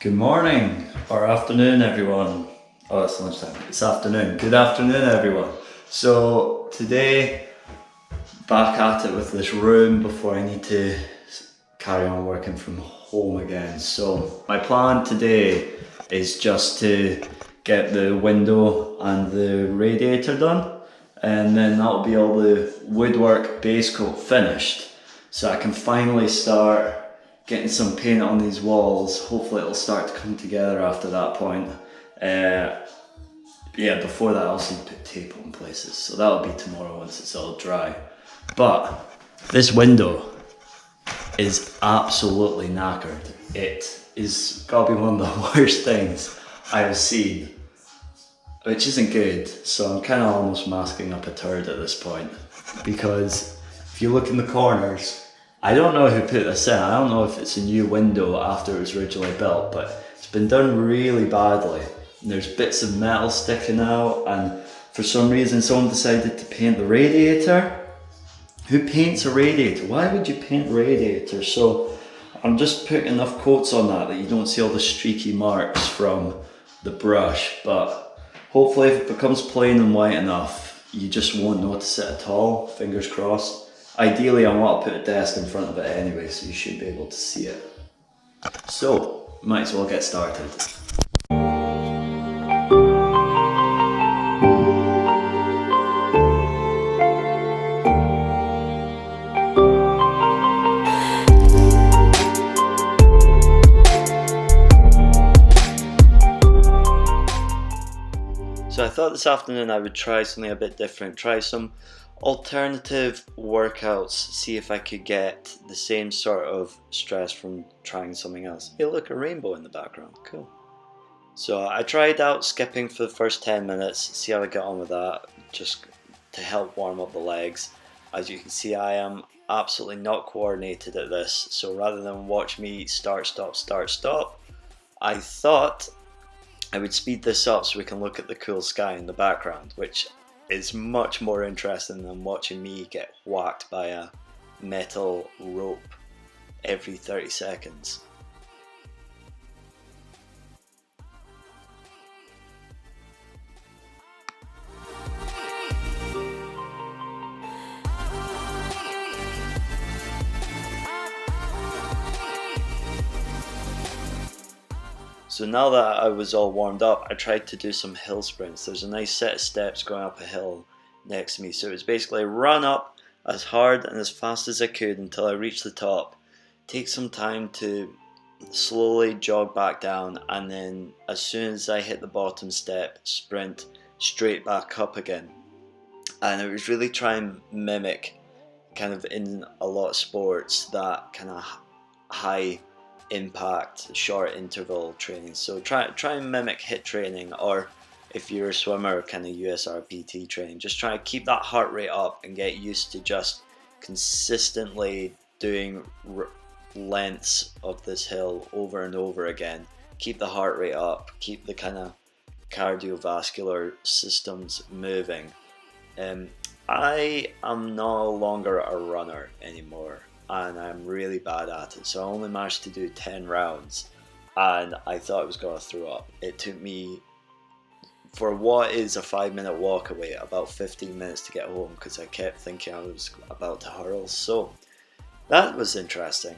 Good morning or afternoon, everyone. Oh, it's lunchtime. It's afternoon. Good afternoon, everyone. So today, back at it with this room before I need to carry on working from home again. So my plan today is just to get the window and the radiator done, and then that'll be all the woodwork base coat finished. So I can finally start getting some paint on these walls. Hopefully it'll start to come together after that point. Yeah, before that I also need to put tape on places, so that'll be tomorrow once it's all dry. But this window is absolutely knackered. It is gotta be one of the worst things I have seen, which isn't good, so I'm kind of almost masking up a turd at this point, because if you look in the corners, I don't know who put this in. I don't know if it's a new window after it was originally built, but it's been done really badly. And there's bits of metal sticking out, and for some reason someone decided to paint the radiator. Who paints a radiator? Why would you paint a radiator? So I'm just putting enough coats on that you don't see all the streaky marks from the brush, but hopefully if it becomes plain and white enough, you just won't notice it at all, fingers crossed. Ideally, I want to put a desk in front of it anyway, so you should be able to see it. So, might as well get started. So I thought this afternoon I would try something a bit different, try some alternative workouts, see if I could get the same sort of stress from trying something else. Hey look, a rainbow in the background, cool. So I tried out skipping for the first 10 minutes, see how I get on with that, just to help warm up the legs. As you can see, I am absolutely not coordinated at this, so rather than watch me start, stop, I thought I would speed this up so we can look at the cool sky in the background, which is much more interesting than watching me get whacked by a metal rope every 30 seconds. So now that I was all warmed up, I tried to do some hill sprints. There's a nice set of steps going up a hill next to me. So it was basically run up as hard and as fast as I could until I reached the top. Take some time to slowly jog back down, and then as soon as I hit the bottom step, sprint straight back up again. And it was really trying to mimic, kind of in a lot of sports, that kind of high impact short interval training. So try and mimic HIIT training, or if you're a swimmer, kind of USRPT training. Just try to keep that heart rate up and get used to just consistently doing lengths of this hill over and over again. Keep the heart rate up, keep the kind of cardiovascular systems moving. I am no longer a runner anymore, and I'm really bad at it, so I only managed to do 10 rounds, and I thought I was going to throw up. It took me, for what is a 5-minute walk away, about 15 minutes to get home, because I kept thinking I was about to hurl. So that was interesting.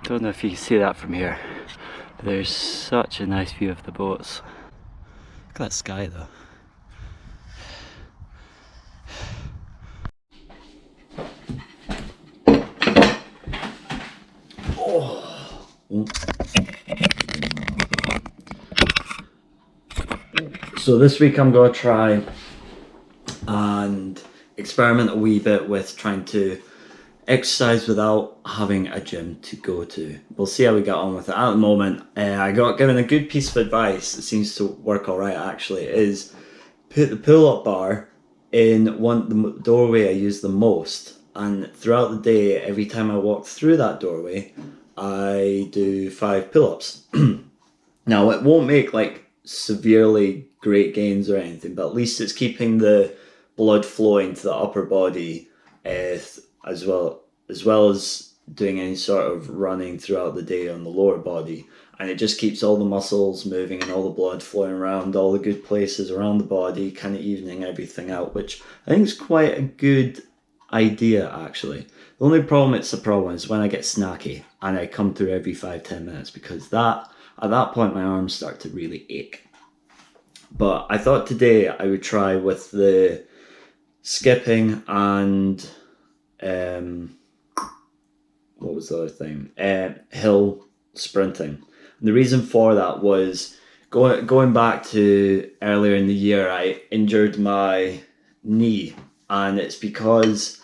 Don't know if you can see that from here, but there's such a nice view of the boats. Look at that sky though. Oh. So this week I'm going to try and experiment a wee bit with trying to exercise without having a gym to go to. We'll see how we get on with it. At the moment, I got given a good piece of advice that seems to work alright actually, is put the pull-up bar in the doorway I use the most, and throughout the day, every time I walk through that doorway, I do 5 pull-ups. Now it won't make like severely great gains or anything, but at least it's keeping the blood flowing to the upper body, as well as doing any sort of running throughout the day on the lower body. And it just keeps all the muscles moving and all the blood flowing around all the good places around the body, kind of evening everything out, which I think is quite a good idea actually. The only problem it's a problem is when I get snacky and I come through every 5-10 minutes, because that at that point my arms start to really ache. But I thought today I would try with the skipping and what was the other thing? Hill sprinting. And the reason for that was going back to earlier in the year, I injured my knee, and it's because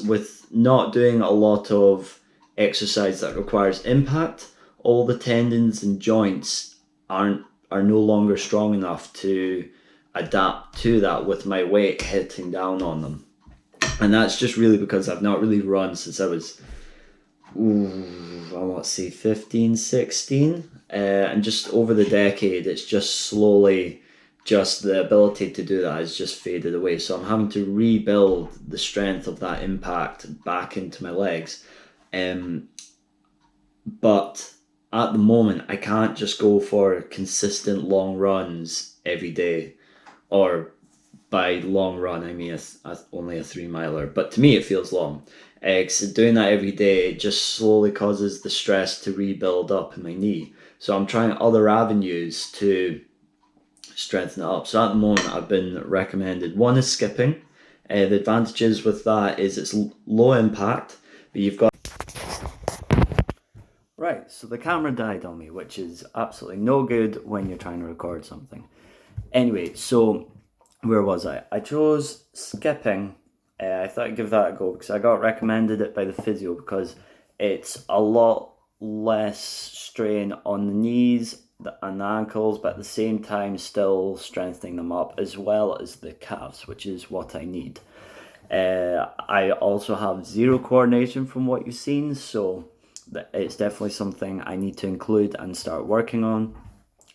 with not doing a lot of exercise that requires impact, all the tendons and joints are no longer strong enough to adapt to that with my weight hitting down on them. And that's just really because I've not really run since I was, I want to say 15, 16. And just over the decade, it's just slowly, just the ability to do that has just faded away. So I'm having to rebuild the strength of that impact back into my legs. But at the moment, I can't just go for consistent long runs every day, or by long run, I mean only a 3 miler, but to me it feels long. So doing that every day just slowly causes the stress to rebuild up in my knee. So I'm trying other avenues to strengthen it up. So at the moment, I've been recommended. One is skipping. The advantages with that is it's low impact, but you've got. Right, so the camera died on me, which is absolutely no good when you're trying to record something. Anyway, so where was I? I chose skipping. I thought I'd give that a go because I got recommended it by the physio because it's a lot less strain on the knees and the ankles, but at the same time still strengthening them up as well as the calves, which is what I need. I also have zero coordination from what you've seen, so it's definitely something I need to include and start working on.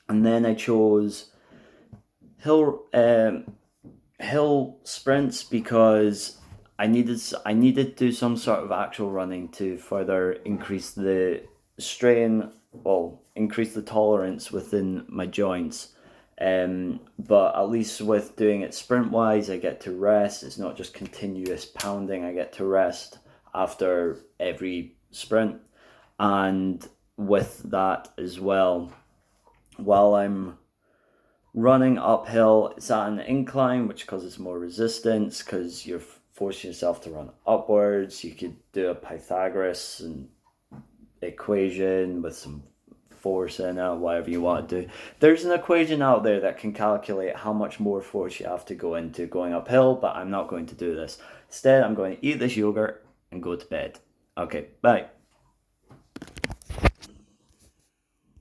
And then I chose hill sprints because I needed to do some sort of actual running to further increase the strain, well, increase the tolerance within my joints. But at least with doing it sprint wise, I get to rest. It's not just continuous pounding. I get to rest after every sprint. And with that as well, while I'm running uphill, it's at an incline, which causes more resistance because you're forcing yourself to run upwards. You could do a Pythagoras and equation with some force in it, whatever you want to do. There's an equation out there that can calculate how much more force you have to go into going uphill, but I'm not going to do this. Instead, I'm going to eat this yogurt and go to bed. Okay, bye.